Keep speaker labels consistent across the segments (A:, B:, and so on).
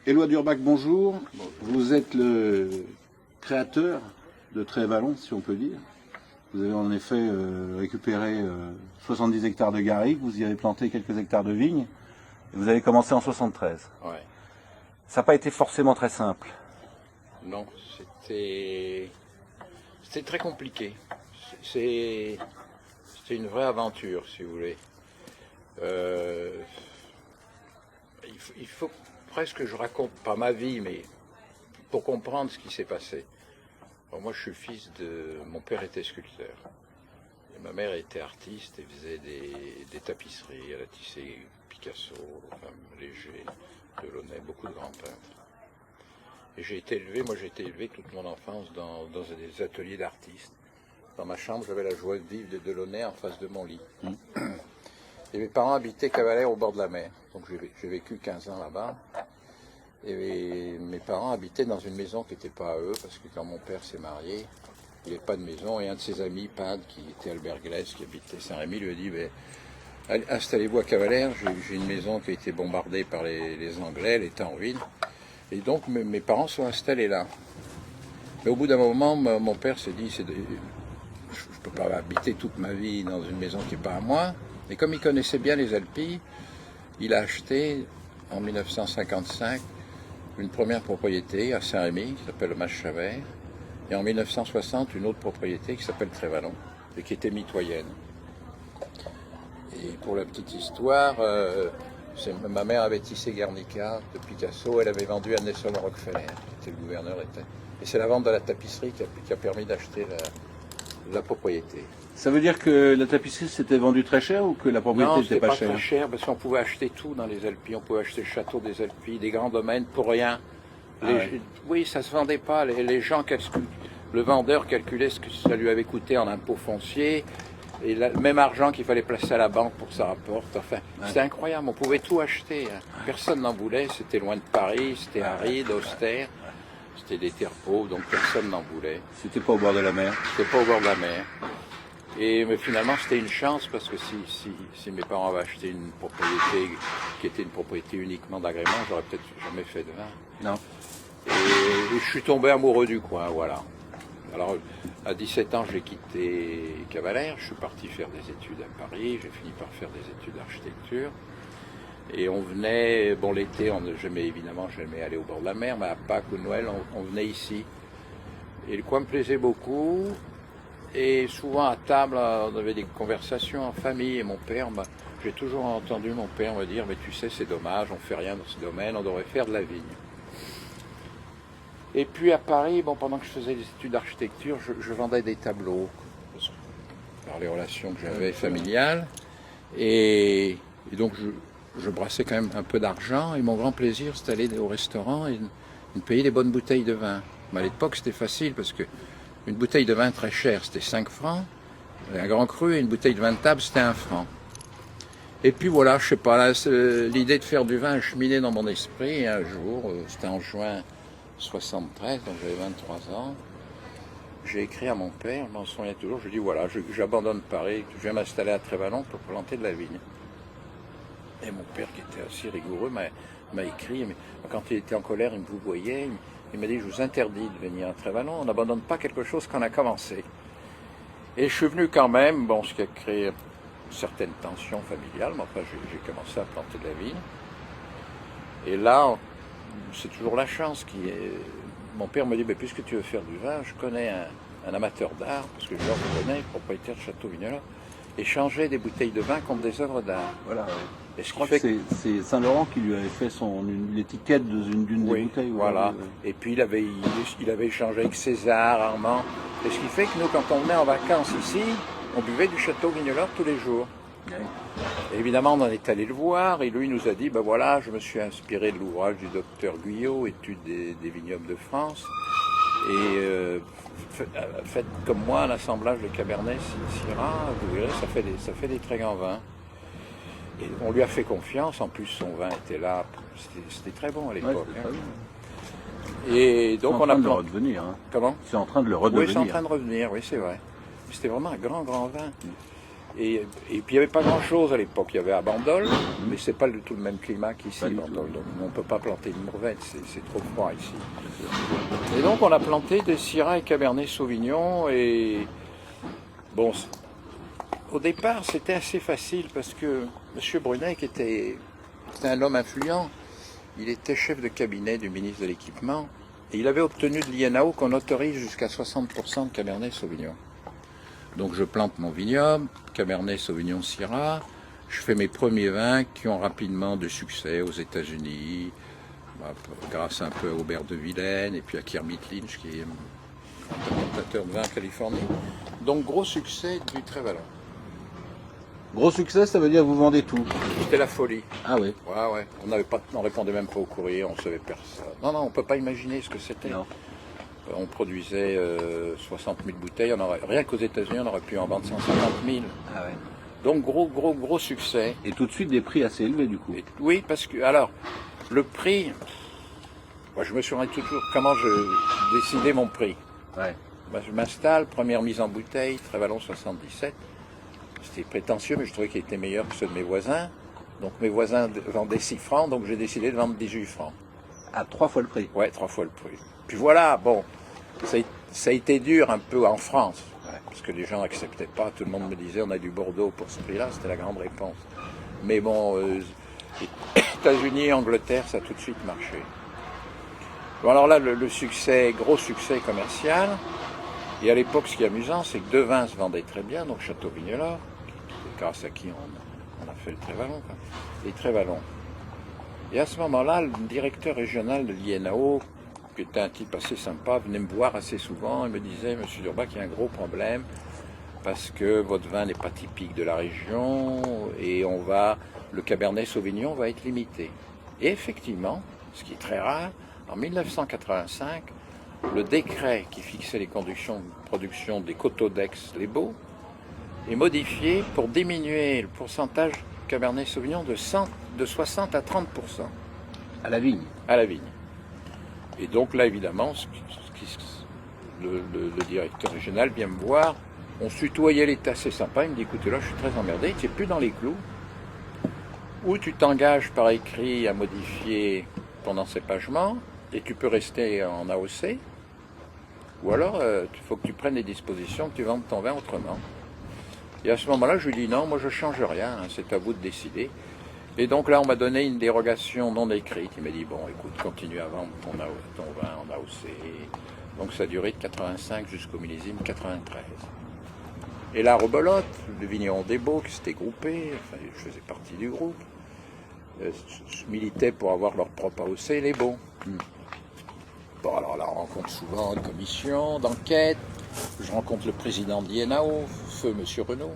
A: Éloi d'Urbach, bonjour.
B: Bonjour.
A: Vous êtes le créateur de Trévalon, si on peut dire. Vous avez en effet récupéré 70 hectares de garrigues, vous y avez planté quelques hectares de vignes, et vous avez commencé en 73.
B: Ouais.
A: Ça n'a pas été forcément très simple.
B: Non, c'était très compliqué. C'était une vraie aventure, si vous voulez. Il faut presque que je raconte pas ma vie, mais pour comprendre ce qui s'est passé. Alors moi, je suis fils de... Mon père était sculpteur. Et ma mère était artiste et faisait des tapisseries. Elle a tissé Picasso, Léger, Delaunay, beaucoup de grands peintres. Et j'ai été élevé toute mon enfance dans des ateliers d'artistes. Dans ma chambre, j'avais la joie de vivre de Delaunay en face de mon lit. Et mes parents habitaient Cavalère au bord de la mer. Donc j'ai vécu 15 ans là-bas. Et mes parents habitaient dans une maison qui n'était pas à eux, parce que quand mon père s'est marié, il n'avait pas de maison. Et un de ses amis, peintre, qui était Albert Glaise, qui habitait Saint-Rémy, lui a dit installez-vous à Cavalère, j'ai une maison qui a été bombardée par les Anglais, elle était en ruine. Et donc mes parents sont installés là. Mais au bout d'un moment, mon père s'est dit je ne peux pas habiter toute ma vie dans une maison qui n'est pas à moi. Et comme il connaissait bien les Alpilles, il a acheté en 1955 une première propriété à Saint-Rémy qui s'appelle le Mas-Chavert, et en 1960 une autre propriété qui s'appelle Trévalon et qui était mitoyenne. Et pour la petite histoire, ma mère avait tissé Guernica de Picasso, elle avait vendu à Nelson Rockefeller, qui était le gouverneur. Et c'est la vente de la tapisserie qui a permis d'acheter la propriété.
A: Ça veut dire que la tapisserie s'était vendue très cher ou que la propriété n'était pas chère?
B: Non, c'était pas très cher, parce qu'on pouvait acheter tout dans les Alpilles. On pouvait acheter le château des Alpilles, des grands domaines pour rien. Oui, ça se vendait pas. Les gens, le vendeur calculait ce que ça lui avait coûté en impôts fonciers, et le même argent qu'il fallait placer à la banque pour que ça rapporte. Enfin, c'était incroyable, on pouvait tout acheter. Personne n'en voulait, c'était loin de Paris, c'était aride, austère. C'était des terres pauvres, donc personne n'en voulait.
A: C'était pas au bord de la mer?
B: C'était pas au bord de la mer. Mais finalement, c'était une chance, parce que si mes parents avaient acheté une propriété qui était une propriété uniquement d'agrément, j'aurais peut-être jamais fait de vin.
A: Non.
B: Et je suis tombé amoureux du coin, voilà. Alors, à 17 ans, j'ai quitté Cavalère, je suis parti faire des études à Paris, j'ai fini par faire des études d'architecture. Et on venait, bon, l'été, j'aimais aller au bord de la mer, mais à Pâques ou Noël, on venait ici. Et le coin me plaisait beaucoup. Et souvent à table, on avait des conversations en famille. Et mon père, j'ai toujours entendu mon père me dire, mais tu sais, c'est dommage, on ne fait rien dans ce domaine, on devrait faire de la vigne. Et puis à Paris, bon, pendant que je faisais des études d'architecture, je vendais des tableaux, par les relations que j'avais familiales. Et donc je brassais quand même un peu d'argent. Et mon grand plaisir, c'était d'aller au restaurant et de payer des bonnes bouteilles de vin. Mais à l'époque, c'était facile, parce que une bouteille de vin très chère, c'était 5 francs. Un grand cru, et une bouteille de vin de table, c'était 1 franc. Et puis voilà, je sais pas, l'idée de faire du vin a cheminé dans mon esprit. Et un jour, c'était en juin 73, donc j'avais 23 ans, j'ai écrit à mon père, je m'en souviens toujours, je lui ai dit voilà, j'abandonne Paris, je viens m'installer à Trévalon pour planter de la vigne. Et mon père, qui était assez rigoureux, m'a écrit, mais quand il était en colère, il me vouvoyait, il m'a dit, je vous interdis de venir à Trévalon, on n'abandonne pas quelque chose qu'on a commencé. Et je suis venu quand même, bon, ce qui a créé une certaine tension familiale, mais enfin j'ai commencé à planter de la vigne. Et là, c'est toujours la chance qui est... Mon père me dit, mais puisque tu veux faire du vin, je connais un amateur d'art, parce que Georges Bonnet, propriétaire de Château Vignola, échangeait des bouteilles de vin contre des œuvres d'art.
A: Voilà.
B: Et
A: Je crois que c'est Saint-Laurent qui lui avait fait l'étiquette d'une des bouteilles.
B: Voilà. Et puis il avait échangé avec César, Armand. Et ce qui fait que nous, quand on venait en vacances ici, on buvait du Château Vignola tous les jours. Et évidemment, on en est allé le voir, et lui nous a dit, ben voilà, je me suis inspiré de l'ouvrage du docteur Guyot, Études des vignobles de France, et faites comme moi un assemblage de Cabernet Syrah, vous verrez, ça fait des très grands vins. Et on lui a fait confiance, en plus son vin était là, c'était très bon à l'époque. Et donc on a
A: de le redevenir. Hein.
B: Comment?
A: C'est en train de le redevenir.
B: Oui, c'est en train de revenir, oui, c'est vrai. C'était vraiment un grand vin. Et puis il n'y avait pas grand-chose à l'époque. Il y avait à Bandol, mais c'est pas du tout le même climat qu'ici,
A: Pas du
B: Bandol.
A: tout.
B: Donc on ne peut pas planter une mourvèdre, c'est trop froid ici. Et donc on a planté des Syrah et Cabernet Sauvignon. Et bon, au départ c'était assez facile parce que M. Brunet, qui était un homme influent, il était chef de cabinet du ministre de l'Équipement. Et il avait obtenu de l'INAO qu'on autorise jusqu'à 60% de Cabernet Sauvignon. Donc je plante mon vignoble, Cabernet Sauvignon Syrah, je fais mes premiers vins qui ont rapidement de succès aux États-Unis, grâce un peu à Aubert de Vilaine et puis à Kermit Lynch qui est un importateur de vin en Californie. Donc gros succès du Trévalon.
A: Gros succès, ça veut dire que vous vendez tout.
B: C'était la folie.
A: Ah oui.
B: Ouais. On répondait même pas au courrier, on savait personne. Non, on peut pas imaginer ce que c'était.
A: Non.
B: On produisait 60 000 bouteilles, rien qu'aux États-Unis on aurait pu en vendre 150 000.
A: Ah ouais.
B: Donc gros succès.
A: Et tout de suite des prix assez élevés du coup.
B: Oui, parce que, alors, le prix, moi, je me souviens toujours comment je décidais mon prix.
A: Ouais.
B: Je m'installe, première mise en bouteille, Trévalon 77. C'était prétentieux, mais je trouvais qu'il était meilleur que ceux de mes voisins. Donc mes voisins vendaient 6 francs, donc j'ai décidé de vendre 18 francs.
A: À 3 fois le prix.
B: Ouais, 3 fois le prix. Puis voilà, bon, ça a été dur un peu en France, parce que les gens n'acceptaient pas. Tout le monde me disait on a du Bordeaux pour ce prix-là, c'était la grande réponse. Mais bon, États-Unis et Angleterre, ça a tout de suite marché. Bon, alors là, le succès, gros succès commercial. Et à l'époque, ce qui est amusant, c'est que deux vins se vendaient très bien, donc Château Vignelard, grâce à qui on a fait le Trévalon, les Trévalons. Et à ce moment-là, le directeur régional de l'INAO, qui était un type assez sympa, venait me voir assez souvent et me disait « Monsieur Durbach, il y a un gros problème parce que votre vin n'est pas typique de la région et le Cabernet Sauvignon va être limité. » Et effectivement, ce qui est très rare, en 1985, le décret qui fixait les conditions de production des Cotodex les Beaux est modifié pour diminuer le pourcentage Cabernet Sauvignon de 60 à 30%.
A: À la vigne.
B: À la vigne. Et donc là, évidemment, le directeur régional vient me voir. On se tutoyait, il était assez sympa. Il me dit, écoutez, là, je suis très emmerdé, tu n'es plus dans les clous. Ou tu t'engages par écrit à modifier ton encépagement, et tu peux rester en AOC. Ou alors, il faut que tu prennes les dispositions, que tu vendes ton vin autrement. Et à ce moment-là, je lui dis, non, moi, je ne change rien, hein, c'est à vous de décider. Et donc là, on m'a donné une dérogation non écrite. Il m'a dit, bon, écoute, continue à vendre ton vin en AOC. Donc ça a duré de 85 jusqu'au millésime 93. Et là, rebelote, le vigneron des Beaux qui s'était groupé, enfin, je faisais partie du groupe, militaient pour avoir leur propre AOC, les Beaux. Bon, alors là, on rencontre souvent une commission d'enquête. Je rencontre le président de l'INAO, feu Monsieur Renaud,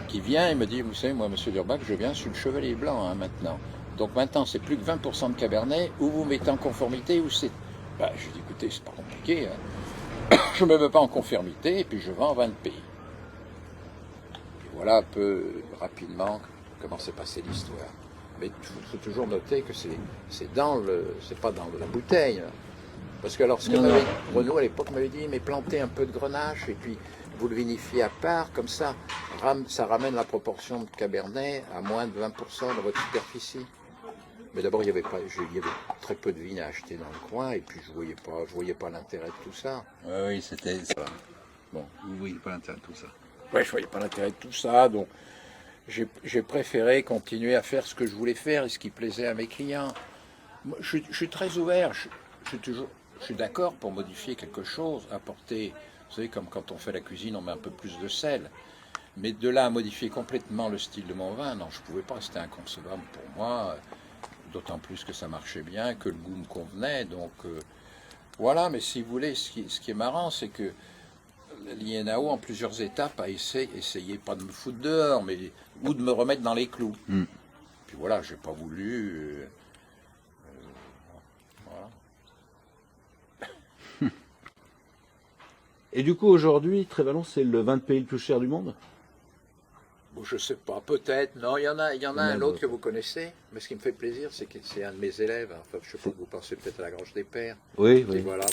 B: qui vient et me dit, vous savez, moi, Monsieur Durbach, je viens sur le Chevalier Blanc hein, maintenant. Donc maintenant, c'est plus que 20% de Cabernet, ou vous mettez en conformité, ou c'est... Ben, je dis, écoutez, c'est pas compliqué. Hein. Je ne me mets pas en conformité, et puis je vends 20 pays. Et voilà un peu rapidement comment s'est passée l'histoire. Mais il faut toujours noter que c'est pas dans la bouteille. Hein. Parce que alors, Renaud à l'époque m'avait dit, mais plantez un peu de Grenache, et puis vous le vinifiez à part, comme ça, ça ramène la proportion de Cabernet à moins de 20% dans votre superficie. Mais d'abord, il y avait très peu de vignes à acheter dans le coin, et puis je voyais pas l'intérêt de tout ça.
A: Oui, c'était ça. Bon, vous voyez pas l'intérêt de tout ça.
B: Oui, je voyais pas l'intérêt de tout ça, donc j'ai préféré continuer à faire ce que je voulais faire et ce qui plaisait à mes clients. Moi, je suis très ouvert, je suis d'accord pour modifier quelque chose, apporter, vous savez, comme quand on fait la cuisine, on met un peu plus de sel. Mais de là à modifier complètement le style de mon vin, non, je ne pouvais pas, c'était inconcevable pour moi. D'autant plus que ça marchait bien, que le goût me convenait. Donc voilà, mais si vous voulez, ce qui est marrant, c'est que l'INAO, en plusieurs étapes, a essayé pas de me foutre dehors, ou de me remettre dans les clous. Puis voilà, j'ai pas voulu. Voilà.
A: Et du coup, aujourd'hui, Trévalon, c'est le vin de pays le plus cher du monde?
B: Bon, je sais pas, peut-être. Non, il y en a un autre que vous connaissez, mais ce qui me fait plaisir, c'est que c'est un de mes élèves. Enfin, je sais pas, vous pensez peut-être à la Grange des Pères.
A: Oui,
B: et voilà,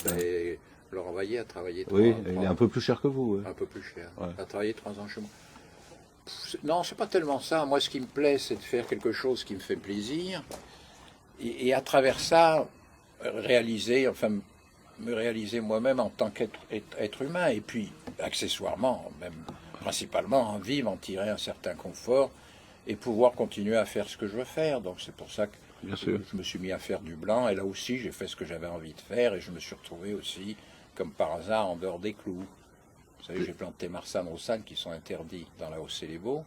B: Laurent Vaillet a travaillé 3
A: oui, il est un peu plus cher que vous.
B: Un peu plus cher.
A: Ouais.
B: A travaillé 3 ans chez moi. Non, c'est pas tellement ça. Moi, ce qui me plaît, c'est de faire quelque chose qui me fait plaisir. Et à travers ça, me réaliser moi-même en tant qu'être humain. Et puis, accessoirement, même principalement, en vivre, en tirer un certain confort et pouvoir continuer à faire ce que je veux faire. Donc, c'est pour ça que
A: Bien sûr.
B: je me suis mis à faire du blanc. Et là aussi, j'ai fait ce que j'avais envie de faire. Et je me suis retrouvé aussi, comme par hasard, en dehors des clous. Vous savez, j'ai planté Marsanne Roussanne qui sont interdits dans la Haute-Sélébo,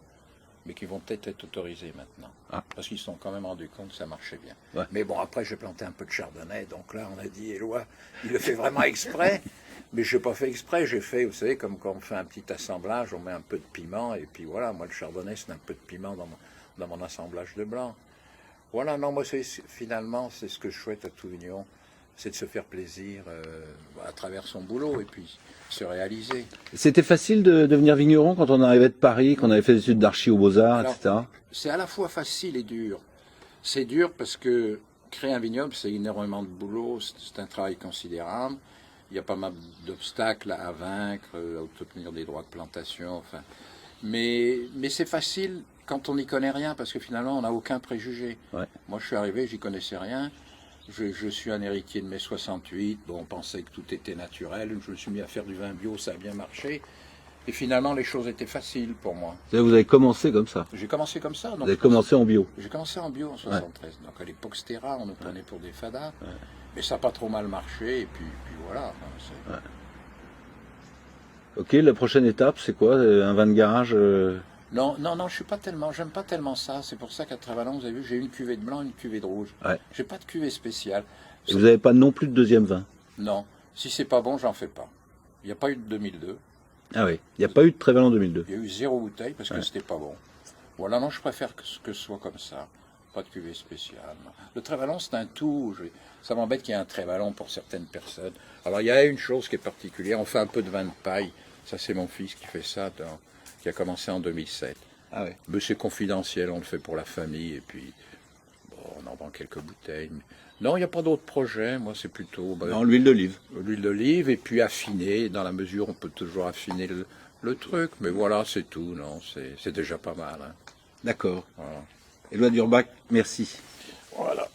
B: mais qui vont peut-être être autorisés maintenant.
A: Ah.
B: Parce qu'ils se sont quand même rendus compte que ça marchait bien.
A: Ouais.
B: Mais bon, après, j'ai planté un peu de chardonnay, donc là, on a dit, Éloi, il le fait vraiment exprès, mais je n'ai pas fait exprès, j'ai fait, vous savez, comme quand on fait un petit assemblage, on met un peu de piment, et puis voilà, moi, le chardonnay, c'est un peu de piment dans mon assemblage de blanc. Voilà, non, moi, finalement, c'est ce que je souhaite à Touvignon, c'est de se faire plaisir à travers son boulot, et puis se réaliser.
A: C'était facile de devenir vigneron quand on arrivait de Paris, qu'on avait fait des études d'archi aux Beaux-Arts,
B: Alors,
A: etc.
B: c'est à la fois facile et dur. C'est dur parce que créer un vignoble, c'est énormément de boulot, c'est un travail considérable. Il y a pas mal d'obstacles à vaincre, à obtenir des droits de plantation, enfin. Mais c'est facile quand on n'y connaît rien, parce que finalement, on n'a aucun préjugé.
A: Ouais.
B: Moi, je suis arrivé, j'y connaissais rien. Je suis un héritier de mai 68. Bon, on pensait que tout était naturel. Je me suis mis à faire du vin bio, ça a bien marché. Et finalement, les choses étaient faciles pour moi.
A: Vous avez commencé comme ça.
B: J'ai commencé comme ça.
A: Vous avez commencé en bio.
B: J'ai commencé en bio en 73. Donc à l'époque, c'était rare, on nous prenait pour des fadas. Mais ça n'a pas trop mal marché. Et puis voilà. Enfin,
A: Ok, la prochaine étape, c'est quoi? Un vin de garage
B: Non, je suis pas tellement, j'aime pas tellement ça. C'est pour ça qu'à Trévalon, vous avez vu, j'ai une cuvée de blanc, une cuvée de rouge.
A: Ouais.
B: J'ai pas de cuvée spéciale.
A: Et vous n'avez pas non plus de deuxième vin?
B: Non, si c'est pas bon, j'en fais pas. Il n'y a pas eu de 2002.
A: Ah oui, il n'y a pas eu de Trévalon 2002.
B: Il y a eu 0 bouteille parce que c'était pas bon. Voilà, non, je préfère que ce soit comme ça. Pas de cuvée spéciale. Le Trévalon, c'est un tout. Ça m'embête qu'il y ait un Trévalon pour certaines personnes. Alors, il y a une chose qui est particulière. On fait un peu de vin de paille. Ça, c'est mon fils qui fait ça, qui a commencé en 2007.
A: Ah oui.
B: Mais c'est confidentiel, on le fait pour la famille. Et puis, bon, on en vend quelques bouteilles. Non, il n'y a pas d'autres projets. Moi, c'est plutôt...
A: Non, l'huile d'olive.
B: L'huile d'olive et puis affiner. Dans la mesure, on peut toujours affiner le truc. Mais voilà, c'est tout. Non, c'est déjà pas mal. Hein.
A: D'accord.
B: Voilà.
A: Éloi d'Urbach, merci.
B: Voilà.